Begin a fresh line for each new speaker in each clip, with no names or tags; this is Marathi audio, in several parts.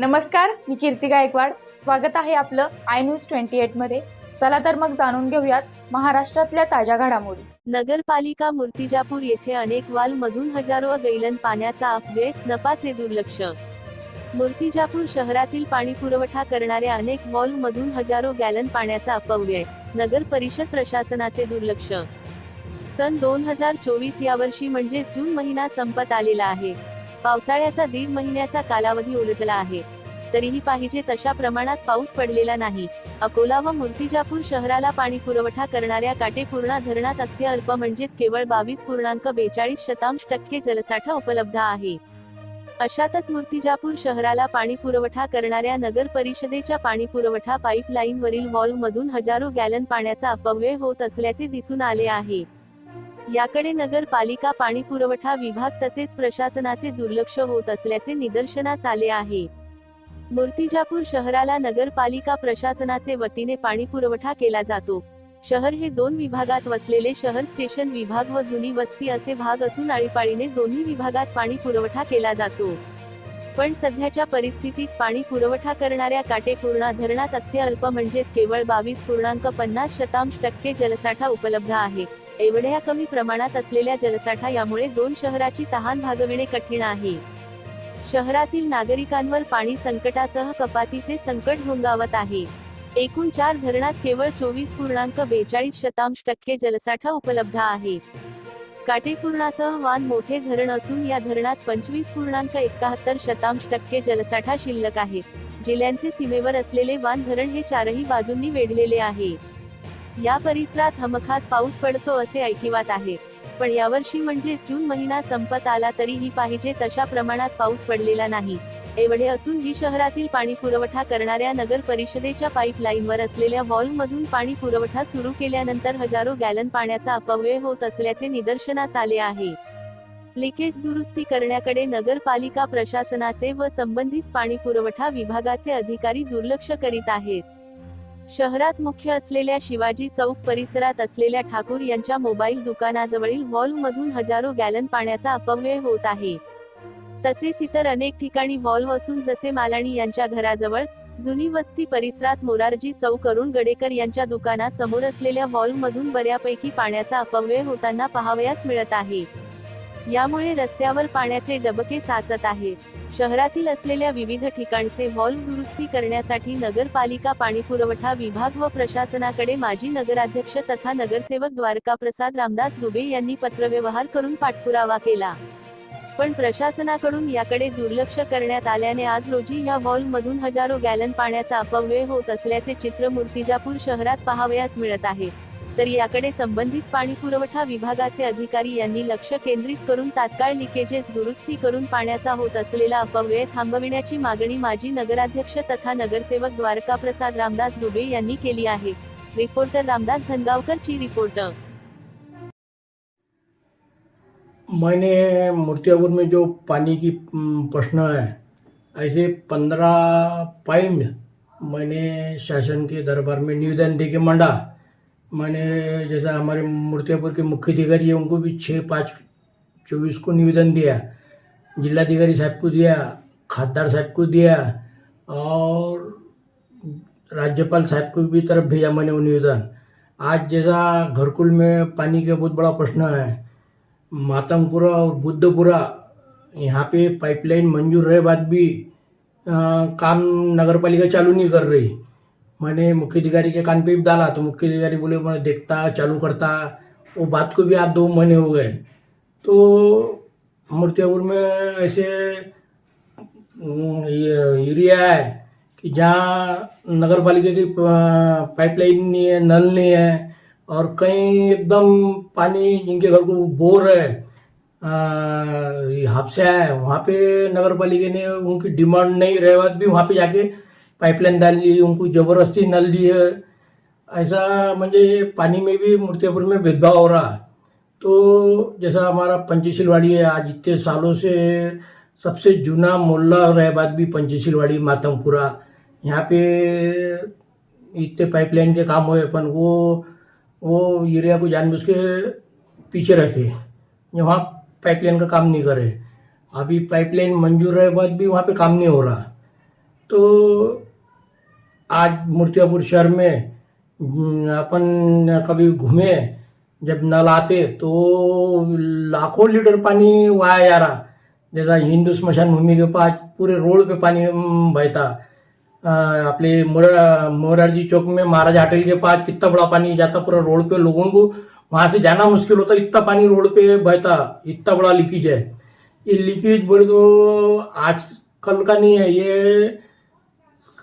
नमस्कार, मी कीर्ती गायकवाड. स्वागत आहे आपलं आय न्यूज 28 मध्ये. चला तर मग जाणून घेऊयात महाराष्ट्रातल्या ताज्या घडामोडी.
नगरपालिका मूर्तिजापूर येथे अनेक वालमधून हजारो गैलन पाण्याचा अपव्यय, नपाचे दुर्लक्ष. मूर्तिजापूर शहरातील पाणी पुरवठा करणाऱ्या अनेक वॉल्वमधून हजारो गॅलन पाण्याचा अपव्यय, नगर परिषद प्रशासनाचे दुर्लक्ष. सन 2024 यावर्षी म्हणजेच जून महिना संपत आलेला आहे. पावसाळ्याचा 1.5 महिन्याचा कालावधी उलटला आहे, तरीही पाहिजे तशा प्रमाणात पाऊस पडलेला नाही. अकोला व मूर्तिजापूर शहराला पाणी पुरवठा करणाऱ्या काटेपूर्णा धरणात अत्यल्प म्हणजेच केवळ 22.42% जलसाठा उपलब्ध आहे. अशातच मूर्तिजापूर शहराला पाणी पुरवठा करणाऱ्या नगर परिषदेच्या पाणी पुरवठा पाईपलाईनवरील व्हॉल्वमधून हजारो गॅलन पाण्याचा अपव्यय होत असल्याचे दिसून आले आहे. याकडे नगरपालिका पाणी पुरवठा विभाग तसेच प्रशासनाचे दुर्लक्ष होत असल्याचे निदर्शनास आले आहे. मूर्तिजापूर शहराला नगरपालिका प्रशासनाचे वतीने पाणी पुरवठा केला जातो. शहर हे 2 विभागात वसलेले शहर स्टेशन विभाग व जुनी वस्ती असे भाग असून आळीपाळीने दोन्ही विभागात पाणी पुरवठा केला जातो. पण सध्याच्या परिस्थितीत पाणी पुरवठा करणाऱ्या काटेपूर्णा धरणात अत्यल्प म्हणजेच केवळ 22.50% जलसाठा उपलब्ध आहे. एवढ्या कमी प्रमाणात असलेल्या जलसाठा यामुळे 2 शहराची तहान भागविणे कठीण आहे. शहरातील नागरिकांवर पाणी संकटासह कपातीचे संकट घोंगावत आहे. एकूण 4 धरणात केवळ 24.42% जलसाठा उपलब्ध आहे. काटेपूर्णासह वान मोठे धरण असून या धरणात 25.71% जलसाठा शिल्लक आहे. जिल्ह्यांचे सीमेवर असलेले वान धरण हे 4ही बाजूंनी वेढलेले आहे. या परिसरात हमखास पाऊस पडतो असे ऐकिवात आहे, पण यावर्षी म्हणजेच जून महिना संपत आला तरीही पाहिजे तशा प्रमाणात पाऊस पडलेला नाही. एवढे असून ही शहरातील पाणी पुरवठा करणाऱ्या नगर परिषदेच्या पाईपलाईनवर असलेल्या व्हॉल्वमधून पाणी पुरवठा सुरू केल्यानंतर हजारो गॅलन पाण्याचा अपव्यय होत असल्याचे निदर्शनास आले आहे. लिकेज दुरुस्ती करण्याकडे नगरपालिका प्रशासनाचे व संबंधित पाणी पुरवठा विभागाचे अधिकारी दुर्लक्ष करीत आहेत. शहरात मुख्य असलेल्या शिवाजी चौक परिसरात असलेल्या ठाकूर यांच्या मोबाईल दुकानाजवळील व्हॉल्वमधून हजारो गॅलन पाण्याचा अपव्यय होत आहे. तसेच इतर अनेक ठिकाणी व्हॉल्व असून जसे मालाणी यांच्या घराजवळ, जुनी वस्ती परिसरात मोरारजी चौक अरुण गडेकर यांच्या दुकानासमोर असलेल्या व्हॉल्वमधून बऱ्यापैकी पाण्याचा अपव्यय होताना पाहावयास मिळत आहे. यामुळे रस्त्यावर पाण्याचे डबके साचत आहे. शहरातील असलेल्या विविध ठिकाणचे व्हॉल्व दुरुस्ती करण्यासाठी नगरपालिका पाणीपुरवठा विभाग व प्रशासनाकडे माजी नगराध्यक्ष तथा नगरसेवक द्वारकाप्रसाद रामदास दुबे यांनी पत्रव्यवहार करून पाठपुरावा केला, पण प्रशासनाकडून याकडे दुर्लक्ष करण्यात आल्याने आज रोजी या व्हॉल्वमधून हजारो गॅलन पाण्याचा अपव्यय होत असल्याचे चित्र मूर्तिजापूर शहरात पाहावयास मिळत आहे. तर याकडे संबंधित पाणीपुरवठा विभागाचे अधिकारी यांनी लक्ष केंद्रित करून तात्काळ लिकेजेस दुरुस्ती करून पाण्याचा होत असलेला अपव्यय थांबविण्याची मागणी माजी नगराध्यक्ष तथा नगरसेवक द्वारकाप्रसाद रामदास दुबे यांनी केली आहे. रिपोर्टर रामदास धनगावकर ची रिपोर्ट.
मैंने मूर्तिजापुर में जो पानी की प्रश्न है, ऐसे 15 पॉइंट मैंने शासन के दरबार में निवेदन दे के मांगा. मैंने जैसा हमारे मूर्तिजापुर के मुख्य अधिकारी है उनको भी 6/5/24 को निवेदन दिया, जिलाधिकारी साहब को दिया, खासदार साहब को दिया और राज्यपाल साहब को भी तरफ भेजा मैंने वो निवेदन. आज जैसा घरकुल में पानी का बहुत बड़ा प्रश्न है, मातमपुरा और बुद्धपुरा यहाँ पे पाइपलाइन मंजूर रहे बाद भी काम नगरपालिका चालू नहीं कर रही. मैंने मुख्य अधिकारी के कान पे भी डाला तो मुख्य अधिकारी बोले मैं देखता चालू करता. वो बात को भी आज 2 महीने हो गए. तो मूर्तिजापुर में ऐसे एरिया है कि जहाँ नगरपालिका की पाइपलाइन नहीं है, नल नहीं है, और कहीं एकदम पानी जिनके घर को बोर है, हादसा है, वहाँ पे नगरपालिका ने उनकी डिमांड नहीं रहे बाद भी वहाँ पे जाके पाइपलाइन डाल ली, उनको ज़बरदस्ती नल दी है. ऐसा म्हणजे पानी में भी मूर्तिजापुर में भेदभाव हो रहा. तो जैसा हमारा पंचशीलवाड़ी है, आज इतने सालों से सबसे जूना मोहल्ला रहे बाद भी पंचशीलवाड़ी मातमपुरा, यहाँ पे इतने पाइपलाइन के काम हुए, पर वो एरिया को जानबूझ के पीछे रखे, वहाँ पाइपलाइन का काम नहीं करे. अभी पाइपलाइन मंजूर है बाद भी वहाँ पे काम नहीं हो रहा. तो आज मूर्तियापुर शहर में अपन कभी घूमे, जब नल आते तो लाखों लीटर पानी वाया जा रहा। जैसा हिंदू स्मशान भूमि के पास पूरे रोड पे पानी बहता। अपने मोरारजी चौक में महाराज होटल के पास कितना बड़ा पानी जाता, पूरा रोड पे लोगों को वहां से जाना मुश्किल होता, इतना पानी रोड पे बहता, इतना बड़ा लीकेज है। ये लीकेज बोले तो आज कल का नहीं है, ये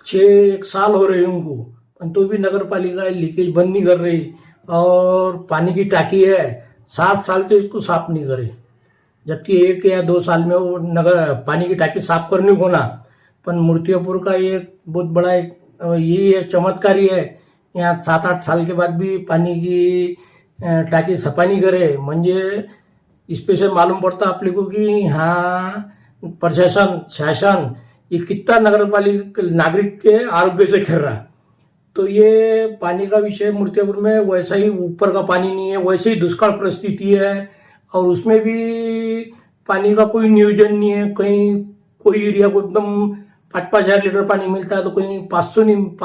1 साल हो रहे उनको, पर तो भी नगर पालिका लीकेज बंद नहीं कर रही। और पानी की टाकी है, 7 साल से इसको साफ नहीं करे, जबकि 1 या 2 साल में वो नगर पानी की टाकी साफ करने को ना। पण मूर्तियापुर का एक बहुत बड़ा एक यही है, चमत्कारी है, यहाँ 7-8 साल के बाद भी पानी की टाकी सफा नहीं करे। म्हणजे इसपे से मालूम पड़ता आप लोगों को कि हाँ प्रशासन शासन ये कितना नगर पालिका नागरिक के आरोग्य से खेल रहा। तो ये पानी का विषय मूर्तियापुर में वैसा ही ऊपर का पानी नहीं है, वैसे ही दुष्काल परिस्थिति है। और उसमें भी पानी का कोई नियोजन नहीं है, कहीं कोई एरिया को एकदम 5-5 हजार लीटर पानी मिलता है तो कहीं 500 नहीं